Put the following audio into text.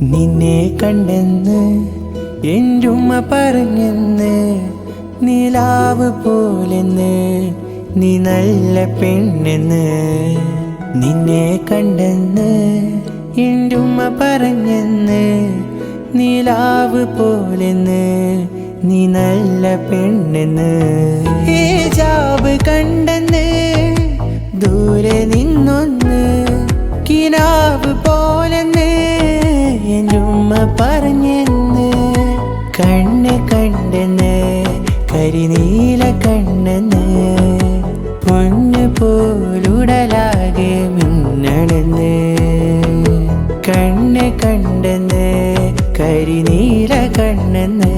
നിന്നെ കണ്ടെന്ന് എന്റുമ്മ പറഞ്ഞെന്ന്, നിലാവ് പോലെന്ന് നീ നല്ല പെണ്ണെന്ന്. നിന്നെ കണ്ടെന്ന് എന്റുമ്മ പറഞ്ഞെന്ന്, നിലാവ് പോലെന്ന് നീ നല്ല പെണ്ണെന്ന്. ഹിജാബ് കണ്ടെന്ന് ദൂരെ നിന്നൊന്ന്, കിനാവ് പോലെന്ന് എന്റുമ്മ പറഞ്ഞെന്ന്. കണ്ണ് കണ്ടെന്ന് കരിനീല കണ്ണെന്ന്, പൊന്ന് പോലുടലാകെ മിന്നണെന്ന്. കണ്ണ് കണ്ടെന്ന് കരിനീല കണ്ണെന്ന്,